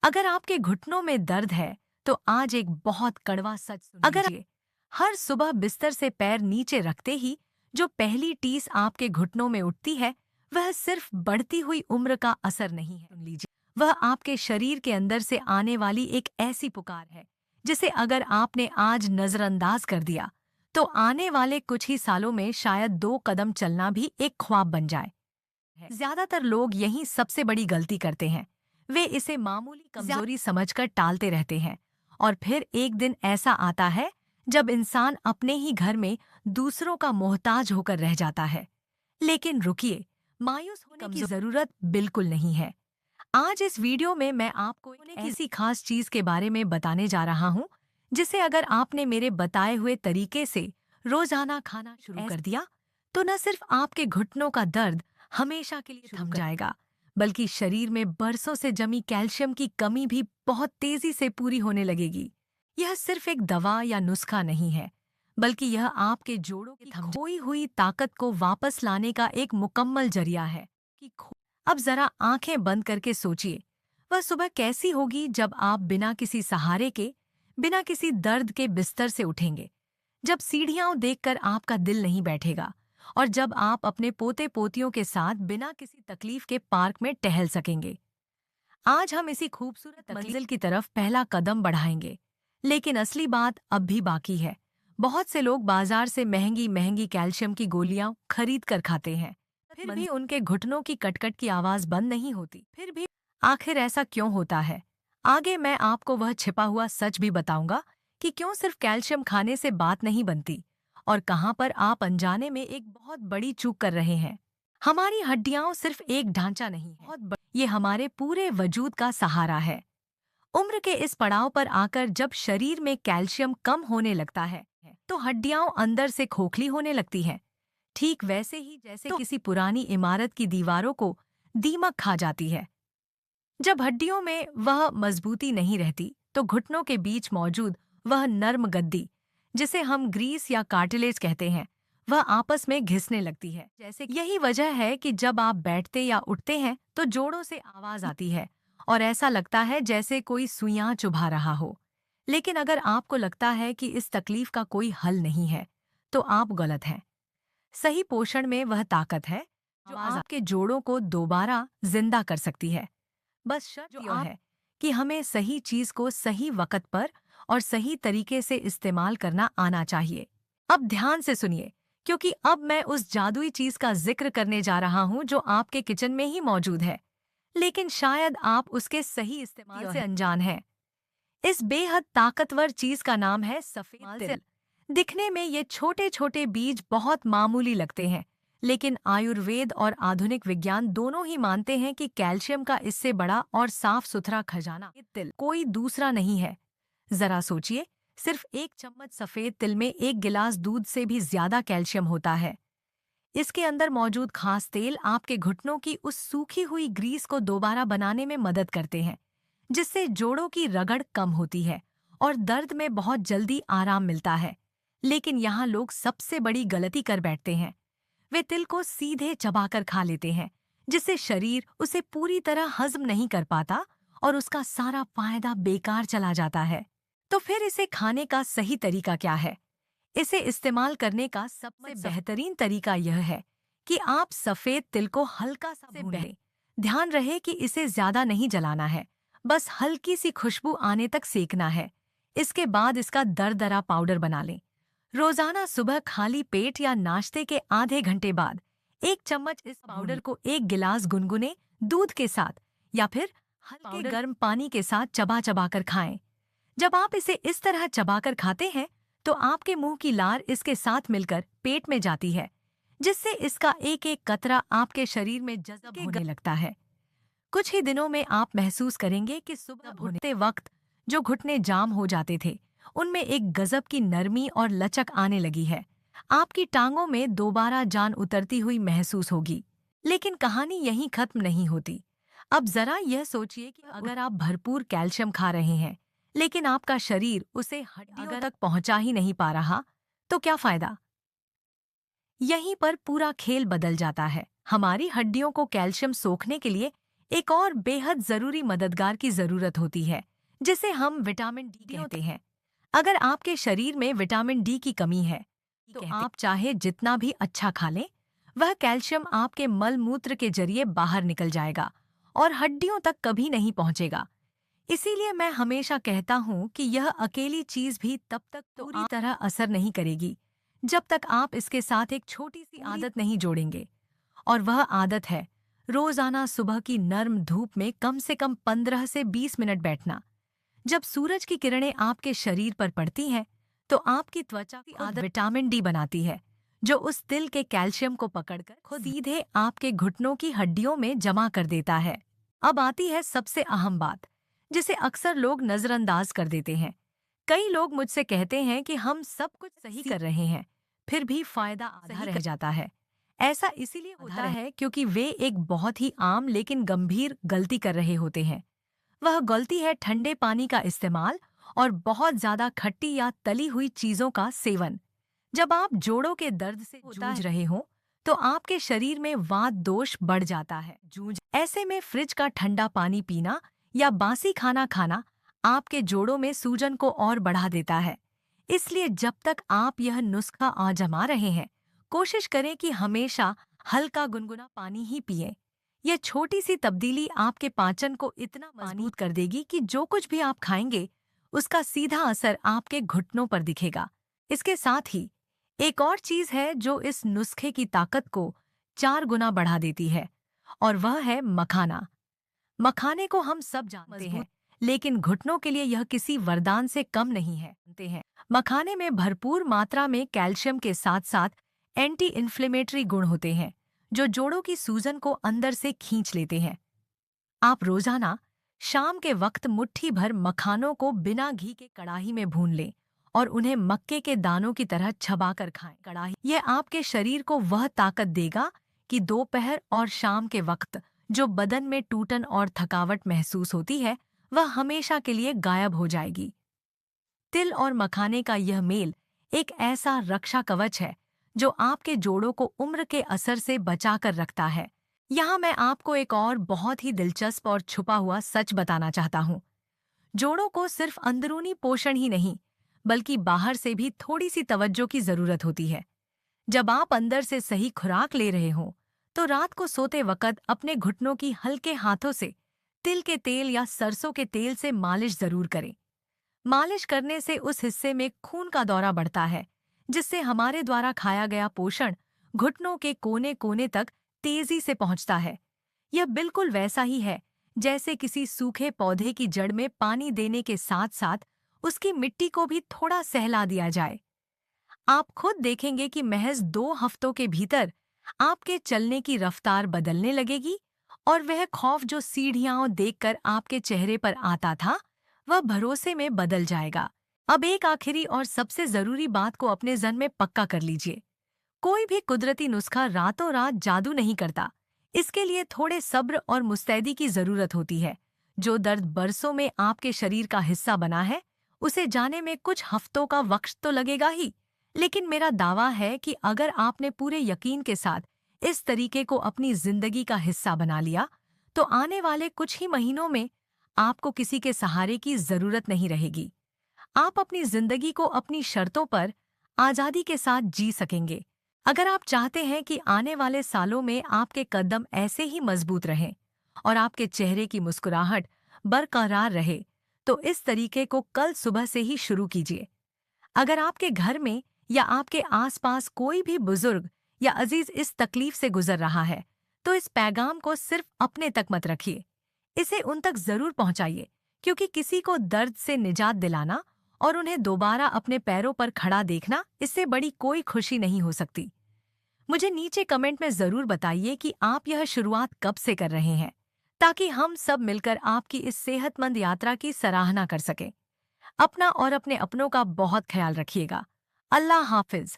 अगर आपके घुटनों में दर्द है तो आज एक बहुत कड़वा सच सुन लीजिए। हर सुबह बिस्तर से पैर नीचे रखते ही जो पहली टीस आपके घुटनों में उठती है वह सिर्फ बढ़ती हुई उम्र का असर नहीं है। सुन लीजिए, वह आपके शरीर के अंदर से आने वाली एक ऐसी पुकार है जिसे अगर आपने आज नजरअंदाज कर दिया तो आने वाले कुछ ही सालों में शायद 2 कदम चलना भी एक ख्वाब बन जाए। ज्यादातर लोग यही सबसे बड़ी गलती करते हैं। वे इसे मामूली कमजोरी समझकर टालते रहते हैं और फिर एक दिन ऐसा आता है जब इंसान अपने ही घर में दूसरों का मोहताज होकर रह जाता है। लेकिन रुकिए, मायूस होने की जरूरत बिल्कुल नहीं है। आज इस वीडियो में मैं आपको एक ऐसी खास चीज के बारे में बताने जा रहा हूँ जिसे अगर आपने मेरे बताए हुए तरीके से रोजाना खाना शुरू कर दिया तो न सिर्फ आपके घुटनों का दर्द हमेशा के लिए थम जाएगा, बल्कि शरीर में बरसों से जमी कैल्शियम की कमी भी बहुत तेजी से पूरी होने लगेगी। यह सिर्फ एक दवा या नुस्खा नहीं है, बल्कि यह आपके जोड़ों की खोई हुई ताकत को वापस लाने का एक मुकम्मल जरिया है। अब जरा आंखें बंद करके सोचिए, वह सुबह कैसी होगी जब आप बिना किसी सहारे के, बिना किसी दर्द के बिस्तर से उठेंगे, जब सीढ़ियां देखकर आपका दिल नहीं बैठेगा और जब आप अपने पोते पोतियों के साथ बिना किसी तकलीफ के पार्क में टहल सकेंगे। आज हम इसी खूबसूरत मंजिल की तरफ पहला कदम बढ़ाएंगे, लेकिन असली बात अब भी बाकी है। बहुत से लोग बाजार से महंगी महंगी कैल्शियम की गोलियां खरीद कर खाते हैं, फिर भी उनके घुटनों की कटकट की आवाज बंद नहीं होती। फिर भी आखिर ऐसा क्यों होता है? आगे मैं आपको वह छिपा हुआ सच भी बताऊंगा कि क्यों सिर्फ कैल्शियम खाने से बात नहीं बनती और कहां पर आप अनजाने में एक बहुत बड़ी चूक कर रहे हैं। हमारी हड्डियां सिर्फ एक ढांचा नहीं है, ये हमारे पूरे वजूद का सहारा है। उम्र के इस पड़ाव पर आकर जब शरीर में कैल्शियम कम होने लगता है तो हड्डियां अंदर से खोखली होने लगती हैं, ठीक वैसे ही जैसे किसी पुरानी इमारत की दीवारों को दीमक खा जाती है। जब हड्डियों में वह मजबूती नहीं रहती तो घुटनों के बीच मौजूद वह नर्म गद्दी, जिसे हम ग्रीस या कार्टिलेज कहते हैं, वह आपस में घिसने लगती है। जैसे यही वजह है कि जब आप बैठते या उठते हैं तो जोड़ों से आवाज आती है और ऐसा लगता है जैसे कोई सुइयां चुभा रहा हो। लेकिन अगर आपको लगता है कि इस तकलीफ का कोई हल नहीं है तो आप गलत हैं। सही पोषण में वह ताकत है जो आपके जोड़ों को दोबारा जिंदा कर सकती है। बस शर्त यह है कि हमें सही चीज को सही वक्त पर और सही तरीके से इस्तेमाल करना आना चाहिए। अब ध्यान से सुनिए, क्योंकि अब मैं उस जादुई चीज का जिक्र करने जा रहा हूं जो आपके किचन में ही मौजूद है, लेकिन शायद आप उसके सही इस्तेमाल से अनजान हैं। इस बेहद ताकतवर चीज का नाम है सफेद तिल। दिखने में ये छोटे छोटे बीज बहुत मामूली लगते हैं, लेकिन आयुर्वेद और आधुनिक विज्ञान दोनों ही मानते हैं कि कैल्शियम का इससे बड़ा और साफ सुथरा खजाना तिल कोई दूसरा नहीं है। जरा सोचिए, सिर्फ 1 चम्मच सफेद तिल में 1 गिलास दूध से भी ज्यादा कैल्शियम होता है। इसके अंदर मौजूद खास तेल आपके घुटनों की उस सूखी हुई ग्रीस को दोबारा बनाने में मदद करते हैं, जिससे जोड़ों की रगड़ कम होती है और दर्द में बहुत जल्दी आराम मिलता है। लेकिन यहाँ लोग सबसे बड़ी गलती कर बैठते हैं, वे तिल को सीधे चबाकर खा लेते हैं, जिससे शरीर उसे पूरी तरह हजम नहीं कर पाता और उसका सारा फायदा बेकार चला जाता है। तो फिर इसे खाने का सही तरीका क्या है? इसे इस्तेमाल करने का सबसे बेहतरीन तरीका यह है कि आप सफेद तिल को हल्का सा भून लें। ध्यान रहे कि इसे ज्यादा नहीं जलाना है, बस हल्की सी खुशबू आने तक सेकना है। इसके बाद इसका दरदरा पाउडर बना लें। रोजाना सुबह खाली पेट या नाश्ते के आधे घंटे बाद 1 चम्मच इस पाउडर को 1 गिलास गुनगुने दूध के साथ या फिर हल्के गर्म पानी के साथ चबा चबा कर खाएं। जब आप इसे इस तरह चबाकर खाते हैं तो आपके मुंह की लार इसके साथ मिलकर पेट में जाती है, जिससे इसका एक एक कतरा आपके शरीर में जज़ब होने लगता है। कुछ ही दिनों में आप महसूस करेंगे कि सुबह उठते वक्त जो घुटने जाम हो जाते थे उनमें एक गजब की नरमी और लचक आने लगी है। आपकी टांगों में दोबारा जान उतरती हुई महसूस होगी। लेकिन कहानी यहीं खत्म नहीं होती। अब जरा यह सोचिए कि अगर आप भरपूर कैल्शियम खा रहे हैं लेकिन आपका शरीर उसे हड्डियों तक पहुंचा ही नहीं पा रहा, तो क्या फायदा? यहीं पर पूरा खेल बदल जाता है। हमारी हड्डियों को कैल्शियम सोखने के लिए एक और बेहद जरूरी मददगार की जरूरत होती है, जिसे हम विटामिन डी कहते हैं। अगर आपके शरीर में विटामिन डी की कमी है, तो आप चाहे जितना भी अच्छा खा लें, वह कैल्शियम आपके मल मूत्र के जरिए बाहर निकल जाएगा और हड्डियों तक कभी नहीं पहुंचेगा। इसीलिए मैं हमेशा कहता हूं कि यह अकेली चीज भी तब तक पूरी तरह असर नहीं करेगी, जब तक आप इसके साथ एक छोटी सी आदत नहीं जोड़ेंगे। और वह आदत है रोजाना सुबह की नर्म धूप में कम से कम 15 से 20 मिनट बैठना। जब सूरज की किरणें आपके शरीर पर पड़ती हैं, तो आपकी त्वचा की आदत विटामिन डी बनाती है, जो उस तिल के कैल्शियम को पकड़कर खुद सीधे आपके घुटनों की हड्डियों में जमा कर देता है। अब आती है सबसे अहम बात, जिसे अक्सर लोग नजरअंदाज कर देते हैं। कई लोग मुझसे कहते हैं कि हम सब कुछ सही कर रहे हैं, फिर भी फायदा आधा रह जाता है। ऐसा इसीलिए होता है क्योंकि वे एक बहुत ही आम लेकिन गंभीर गलती कर रहे होते हैं। वह गलती है ठंडे पानी का इस्तेमाल और बहुत ज्यादा खट्टी या तली हुई चीजों का सेवन। जब आप जोड़ों के दर्द से जूझ रहे हो, तो आपके शरीर में वात दोष बढ़ जाता है। ऐसे में फ्रिज का ठंडा पानी पीना या बासी खाना खाना आपके जोड़ों में सूजन को और बढ़ा देता है। इसलिए जब तक आप यह नुस्खा आजमा रहे हैं, कोशिश करें कि हमेशा हल्का गुनगुना पानी ही पिएं। यह छोटी सी तब्दीली आपके पाचन को इतना मजबूत कर देगी कि जो कुछ भी आप खाएंगे, उसका सीधा असर आपके घुटनों पर दिखेगा। इसके साथ ही एक और चीज है जो इस नुस्खे की ताकत को 4 गुना बढ़ा देती है, और वह है मखाना। मखाने को हम सब जानते हैं, लेकिन घुटनों के लिए यह किसी वरदान से कम नहीं है। मखाने में भरपूर मात्रा में कैल्शियम के साथ साथ एंटी इन्फ्लेमेटरी गुण होते हैं, जो जोड़ों की सूजन को अंदर से खींच लेते हैं। आप रोजाना शाम के वक्त मुट्ठी भर मखानों को बिना घी के कड़ाही में भून लें और उन्हें मक्के के दानों की तरह चबाकर खाएं। कड़ाही यह आपके शरीर को वह ताकत देगा कि दोपहर और शाम के वक्त जो बदन में टूटन और थकावट महसूस होती है, वह हमेशा के लिए गायब हो जाएगी। तिल और मखाने का यह मेल एक ऐसा रक्षा कवच है जो आपके जोड़ों को उम्र के असर से बचाकर रखता है। यहाँ मैं आपको एक और बहुत ही दिलचस्प और छुपा हुआ सच बताना चाहता हूँ। जोड़ों को सिर्फ अंदरूनी पोषण ही नहीं, बल्कि बाहर से भी थोड़ी सी तवज्जो की जरूरत होती है। जब आप अंदर से सही खुराक ले रहे हो, तो रात को सोते वक्त अपने घुटनों की हल्के हाथों से तिल के तेल या सरसों के तेल से मालिश जरूर करें। मालिश करने से उस हिस्से में खून का दौरा बढ़ता है, जिससे हमारे द्वारा खाया गया पोषण घुटनों के कोने कोने तक तेजी से पहुंचता है। यह बिल्कुल वैसा ही है जैसे किसी सूखे पौधे की जड़ में पानी देने के साथ साथ उसकी मिट्टी को भी थोड़ा सहला दिया जाए। आप खुद देखेंगे कि महज 2 हफ्तों के भीतर आपके चलने की रफ्तार बदलने लगेगी और वह खौफ जो सीढ़ियां देखकर आपके चेहरे पर आता था, वह भरोसे में बदल जाएगा। अब एक आखिरी और सबसे जरूरी बात को अपने जहन में पक्का कर लीजिए। कोई भी कुदरती नुस्खा रातों रात जादू नहीं करता। इसके लिए थोड़े सब्र और मुस्तैदी की जरूरत होती है। जो दर्द बरसों में आपके शरीर का हिस्सा बना है, उसे जाने में कुछ हफ्तों का वक्त तो लगेगा ही, लेकिन मेरा दावा है कि अगर आपने पूरे यकीन के साथ इस तरीके को अपनी जिंदगी का हिस्सा बना लिया, तो आने वाले कुछ ही महीनों में आपको किसी के सहारे की जरूरत नहीं रहेगी। आप अपनी जिंदगी को अपनी शर्तों पर आजादी के साथ जी सकेंगे। अगर आप चाहते हैं कि आने वाले सालों में आपके कदम ऐसे ही मजबूत रहें और आपके चेहरे की मुस्कुराहट बरकरार रहे, तो इस तरीके को कल सुबह से ही शुरू कीजिए। अगर आपके घर में या आपके आसपास कोई भी बुजुर्ग या अजीज इस तकलीफ से गुजर रहा है, तो इस पैगाम को सिर्फ अपने तक मत रखिए, इसे उन तक जरूर पहुंचाइए, क्योंकि किसी को दर्द से निजात दिलाना और उन्हें दोबारा अपने पैरों पर खड़ा देखना, इससे बड़ी कोई खुशी नहीं हो सकती। मुझे नीचे कमेंट में जरूर बताइए कि आप यह शुरुआत कब से कर रहे हैं, ताकि हम सब मिलकर आपकी इस सेहतमंद यात्रा की सराहना कर सकें। अपना और अपने अपनों का बहुत ख्याल रखिएगा। अल्लाह हाफिज।